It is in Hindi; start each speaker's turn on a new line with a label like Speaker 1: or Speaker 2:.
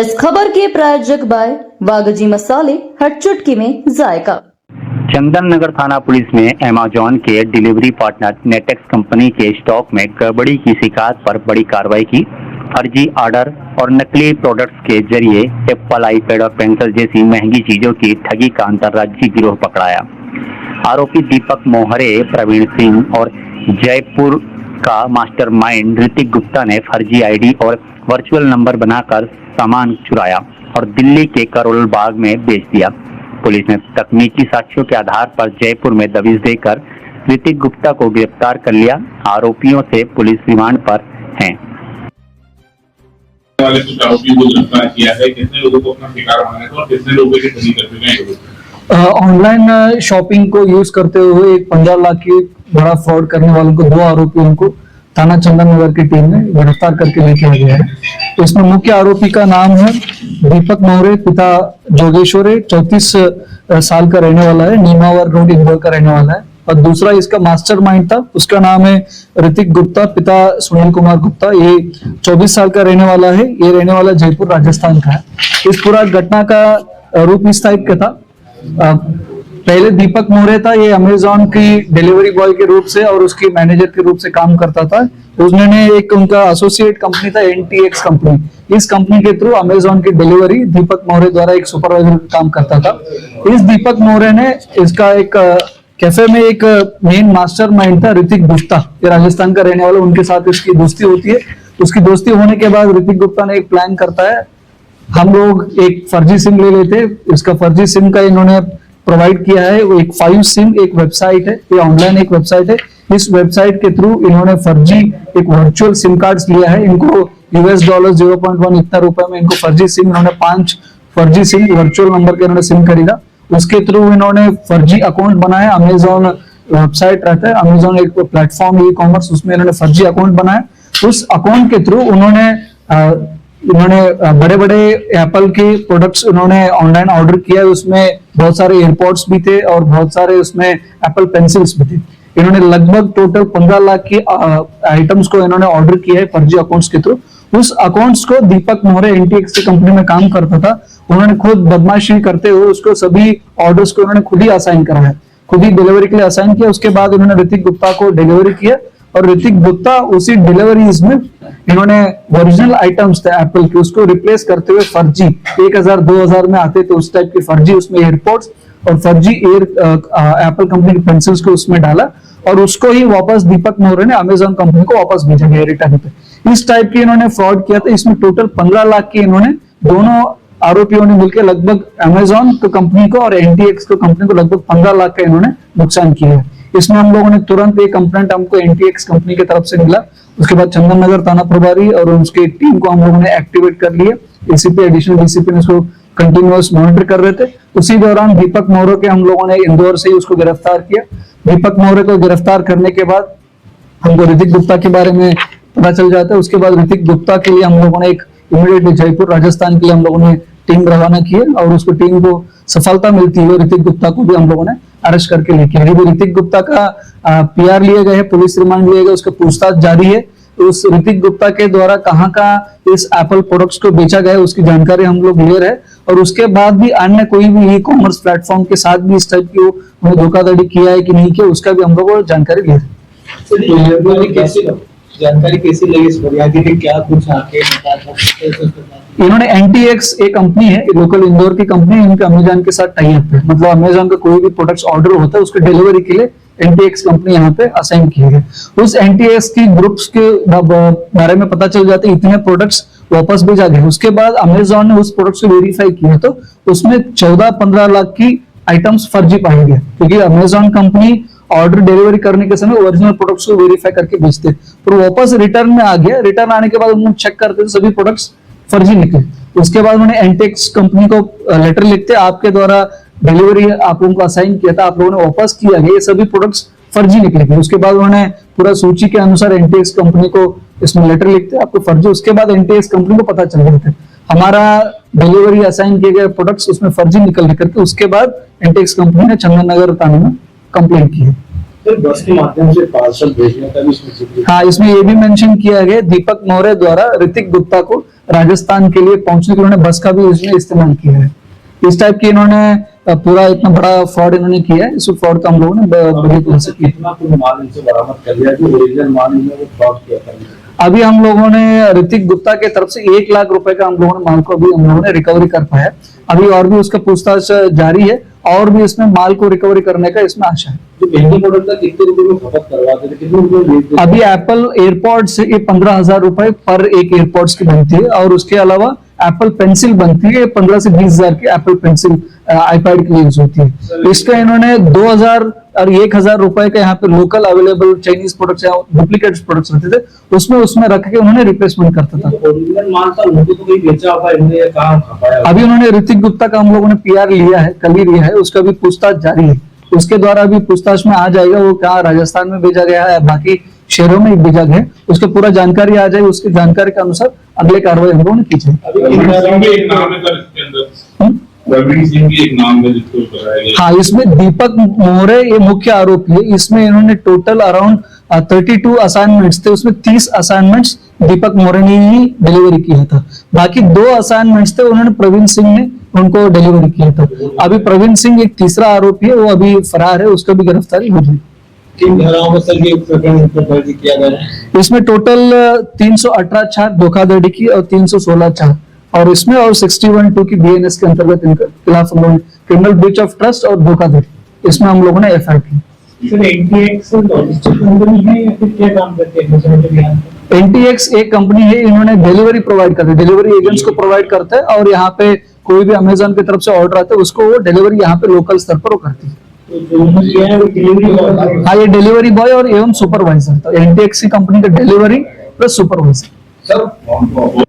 Speaker 1: इस खबर के प्रायोजक बाय वागजी मसाले, हर चुटकी में जायका।
Speaker 2: चंदन नगर थाना पुलिस ने अमेजॉन के डिलीवरी पार्टनर नेटेक्स कंपनी के स्टॉक में गड़बड़ी की शिकायत पर बड़ी कार्रवाई की। फर्जी ऑर्डर और नकली प्रोडक्ट्स के जरिए एप्पल, आईपैड और पेंसिल जैसी महंगी चीजों की ठगी का अंतर्राज्यीय गिरोह पकड़ाया। आरोपी दीपक मोहरे, प्रवीण सिंह और जयपुर का मास्टरमाइंड ऋतिक गुप्ता ने फर्जी आईडी और वर्चुअल नंबर बनाकर सामान चुराया और दिल्ली के करोल बाग में बेच दिया। पुलिस ने तकनीकी साक्ष्यों के आधार पर जयपुर में दबिश देकर ऋतिक गुप्ता को गिरफ्तार कर लिया। आरोपियों से पुलिस रिमांड पर हैं।
Speaker 3: वाले कुछ आरोपियों को गिरफ्तार किया है। कितने लोगों को अपना शिकार बनाया था और कितने लोगों की ठगी कर चुके हैं?
Speaker 4: ऑनलाइन शॉपिंग को यूज करते हुए एक 15 लाख की बड़ा फ्रॉड करने वालों को 2 आरोपियों को थाना चंदन नगर की टीम ने गिरफ्तार करके लेके आ गया है। इसमें मुख्य आरोपी का नाम है दीपक मोहरे, पिता जोगेश्वर, 34 साल का रहने वाला है, नीमावर रोड इंदौर का रहने वाला है। और दूसरा इसका मास्टरमाइंड था, उसका नाम है ऋतिक गुप्ता, पिता सुनील कुमार गुप्ता, ये 24 साल का रहने वाला है। ये रहने वाला जयपुर राजस्थान का है। इस पूरा घटना का रूप इस टाइप का था। पहले दीपक मोहरे था, ये अमेजॉन की डिलीवरी बॉय के रूप से और उसकी मैनेजर के रूप से काम करता था। उसने एक उनका एसोसिएट कंपनी था NTX कंपनी। इस कंपनी के थ्रू अमेजॉन की डिलीवरी दीपक मोहरे द्वारा एक सुपरवाइजर काम करता था। इस दीपक मोहरे ने इसका एक कैफे में एक मेन मास्टरमाइंड था ऋतिक गुप्ता, ये राजस्थान का रहने वाला, उनके साथ इसकी दोस्ती होती है। उसकी दोस्ती होने के बाद ऋतिक गुप्ता ने एक प्लान करता है, हम लोग एक फर्जी सिम ले लेते। इसका फर्जी सिम का इन्होंने प्रोवाइड किया है, वो एक 5 सिम एक वेबसाइट है, ये ऑनलाइन एक वेबसाइट है। इस वेबसाइट के थ्रू इन्होंने फर्जी एक वर्चुअल सिम कार्ड्स लिया है। इनको $0.1 इतना रुपए में इनको फर्जी सिम, इन्होंने 5 फर्जी सिम वर्चुअल नंबर के इन्होंने सिम खरीदा। उसके थ्रू इन्होंने फर्जी अकाउंट बनाया। अमेजॉन वेबसाइट रहता है, अमेजॉन एक प्लेटफॉर्म ई कॉमर्स, उसमें इन्होंने फर्जी अकाउंट बनाया। उस अकाउंट के थ्रू इन्होंने बड़े बड़े एप्पल के प्रोडक्ट्स उन्होंने ऑनलाइन ऑर्डर किया। उसमें बहुत सारे एयरपोर्ट्स भी थे और बहुत सारे उसमें एप्पल पेंसिल्स भी थे। इन्होंने लगभग टोटल 15 लाख की आइटम्स को इन्होंने ऑर्डर किया है फर्जी अकाउंट्स के थ्रू। उस अकाउंट्स को दीपक मोहरे NTX की कंपनी में काम करता था, उन्होंने खुद बदमाशी करते हुए उसको सभी ऑर्डर्स को उन्होंने खुद ही असाइन कराया, खुद ही डिलीवरी के लिए असाइन किया। उसके बाद उन्होंने ऋतिक गुप्ता को डिलीवरी किया और ऋतिक गुप्ता उसी डिलीवरीज में इन्होंने ओरिजिनल आइटम्स थे एप्पल के, उसको रिप्लेस करते हुए फर्जी 1000-2000 में आते थे उस टाइप की फर्जी उसमें एयरपोर्ट्स और फर्जी एप्पल कंपनी की पेंसिल्स को उसमें डाला और उसको ही वापस दीपक मोहरे ने अमेजॉन कंपनी को वापस भेजा गया रिटर्न पे। इस टाइप की इन्होंने फ्रॉड किया था। इसमें टोटल 15 लाख की इन्होंने दोनों आरोपियों ने मिलकर लगभग अमेजॉन कंपनी को और NTX कंपनी को लगभग 15 लाख का इन्होंने नुकसान किया है। इसमें हम लोगों ने तुरंत एक कंप्लेंट हमको NTX कंपनी की तरफ से मिला। उसके बाद चंदन नगर थाना प्रभारी और उसकी टीम को हम लोगों ने एक्टिवेट कर लिया। ACP एडिशनल DCP ने उसको कंटिन्यूअस मॉनिटर कर रहे थे। उसी दौरान दीपक मोहरे के हम लोगों ने इंदौर से ही उसको गिरफ्तार किया। दीपक मोहरे को गिरफ्तार करने के बाद हमको ऋतिक गुप्ता के बारे में पता चल जाता है। उसके बाद ऋतिक गुप्ता के लिए हम लोगों ने एक इमीडिएटली जयपुर राजस्थान के लिए हम लोगों ने टीम रवाना की है और उसको टीम को सफलता मिलती है। ऋतिक गुप्ता को भी हम लोगों ने अरेस्ट करके लेके आए। ऋतिक गुप्ता का PR लिए गए हैं, पुलिस रिमांड लिए गए, उसका पूछताछ जारी है। उस ऋतिक गुप्ता के द्वारा कहाँ का इस एप्पल प्रोडक्ट्स को बेचा गया उसकी जानकारी हम लोग ले रहे हैं और उसके बाद भी अन्य कोई भी ई कॉमर्स प्लेटफॉर्म के साथ भी इस टाइप की उन्होंने धोखाधड़ी किया है कि नहीं किया, उसका भी हम लोग जानकारी ले रहे हैं।
Speaker 5: जानकारी कैसी लगी इस बुनियादी पे, क्या कुछ आके
Speaker 4: इन्होंने NTX एक कंपनी है, लोकल इंदौर की कंपनी है, इनका अमेजॉन के साथ टाई अप है। मतलब अमेजॉन का कोई भी प्रोडक्ट्स ऑर्डर होता है उसके डिलीवरी के लिए NTX कंपनी यहाँ पे असाइन की है। उस NTX की ग्रुप्स के बारे में पता चल जाते इतने प्रोडक्ट्स वापस भेजा गए। उसके बाद अमेजॉन ने उस प्रोडक्ट्स को वेरीफाई किया तो उसमें 14-15 लाख की आइटम्स फर्जी पाए गए, क्योंकि अमेजॉन कंपनी ऑर्डर डिलीवरी करने के समय ओरिजिनल प्रोडक्ट्स को वेरीफाई करके भेजते, तो वापस रिटर्न में आ गया। रिटर्न आने के बाद उन्होंने चेक करते सभी प्रोडक्ट्स फर्जी निकले। उसके बाद उन्होंने NTX कंपनी को लेटर लिखते, आपके द्वारा डिलीवरी आप लोगों को असाइन किया था, आप लोगों ने वापस किया गया, ये सभी प्रोडक्ट्स फर्जी निकले। उसके बाद उन्होंने पूरा सूची के अनुसार NTX कंपनी को इसमें लेटर लिखते आपको फर्जी। उसके बाद NTX कंपनी को पता चल गया था हमारा डिलीवरी असाइन किए गए प्रोडक्ट्स उसमें फर्जी निकल करके उसके बाद NTX कंपनी ने चंदन नगर थाने में कंप्लेंट की है।
Speaker 5: बस के माध्यम से पार्सल भेजने का भी इसमें
Speaker 4: हाँ, इसमें ये भी मेंशन किया गया दीपक मोहरे द्वारा ऋतिक गुप्ता को राजस्थान के लिए पहुंचने के लिए उन्होंने बस का भी इसमें इस्तेमाल किया है। इस टाइप की इन्होंने पूरा इतना बड़ा फ्रॉड इन्होंने किया है। इस फ्रॉड का हम लोगों ने बड़ी तरह से किया।
Speaker 5: कितना कुल माल इनसे बरामद कर लिया जो ओरिजिनल माल इन्होंने फ्रॉड किया था?
Speaker 4: अभी हम लोगों ने ऋतिक गुप्ता के तरफ से 1 लाख रुपए का हम लोगों ने माल को अभी हम लोगों ने रिकवरी कर पाया। अभी और भी उसका पूछताछ जारी है और भी इसमें माल को रिकवरी करने का इसमें आशा है।
Speaker 5: जो महंगे प्रोडक्ट था कितने रुपए में खपत करवाते थे, कितने रुपए में बेचते थे?
Speaker 4: अभी एप्पल एयरपॉड्स ये 15,000 रुपए पर एक एयरपॉड्स की बनती है और उसके अलावा एप्पल पेंसिल बनती है 15 से 20,000 की एप्पल पेंसिल आईपैड के लिए यूज होती है। इसका इन्होंने 2,000 और 1,000 रुपए के यहाँ पे लोकल अवेलेबल चाइनीज प्रोडक्ट्स या डुप्लीकेट प्रोडक्ट्स रहते थे उसमें रख के उन्होंने रिप्लेसमेंट करता था।
Speaker 5: ओरिजिनल माल था उनको तो कहीं बेचा होगा इन्होंने या कहाँ खपाया?
Speaker 4: अभी उन्होंने ऋतिक गुप्ता का हम लोगों ने पीआर लिया है, कल ही लिया है, उसका भी पूछताछ जारी है। उसके द्वारा अभी पूछताछ में आ जाएगा वो कहाँ राजस्थान में भेजा गया है, बाकी शहरों में भेजा गया है, उसका पूरा जानकारी आ जाए। उसकी जानकारी के अनुसार अगले कार्रवाई हम लोगों ने की जाए।
Speaker 3: प्रवीण सिंह भी एक नाम है सर इसके अंदर, प्रवीण सिंह भी एक नाम है जिसको बताया गया।
Speaker 4: हाँ, इसमें दीपक मोहरे ये मुख्य आरोपी है। इसमें इन्होंने टोटल अराउंड 32 असाइनमेंट्स थे, उसमें 30 असाइनमेंट्स दीपक मोहरे ने ही डिलीवरी किया था। बाकी 2 असाइनमेंट्स थे उन्होंने प्रवीण सिंह ने उनको डिलीवरी किया था। अभी प्रवीण सिंह एक तीसरा आरोपी है, वो अभी फरार है, उसका भी गिरफ्तारी हो गई।
Speaker 5: किन धाराओं में सर ये प्रकरण दर्ज किया गया है?
Speaker 4: इसमें टोटल 318 चार धोखाधड़ी की और 316 चार और इसमें और 61(2) की बीएनएस के अंतर्गत इनके खिलाफ हम लोग क्रिमिनल ब्रीच ऑफ ट्रस्ट और धोखाधड़ी इसमें हम लोगों ने एफआईआर की।
Speaker 5: सर एनटीएक्स लॉजिस्टिक कंपनी है या फिर क्या काम करते हैं?
Speaker 4: एनटीएक्स एक कंपनी है, इन्होंने डिलीवरी प्रोवाइड करते हैं, डिलीवरी एजेंट्स को प्रोवाइड करते हैं और यहाँ पे कोई भी अमेजोन की तरफ से ऑर्डर आता है उसको वो डिलीवरी यहाँ पे लोकल स्तर पर वो करती है। हाँ, ये डिलीवरी बॉय और एवं सुपरवाइजर, तो एनटीएक्स की कंपनी का डिलीवरी प्लस सुपरवाइजर।
Speaker 3: सर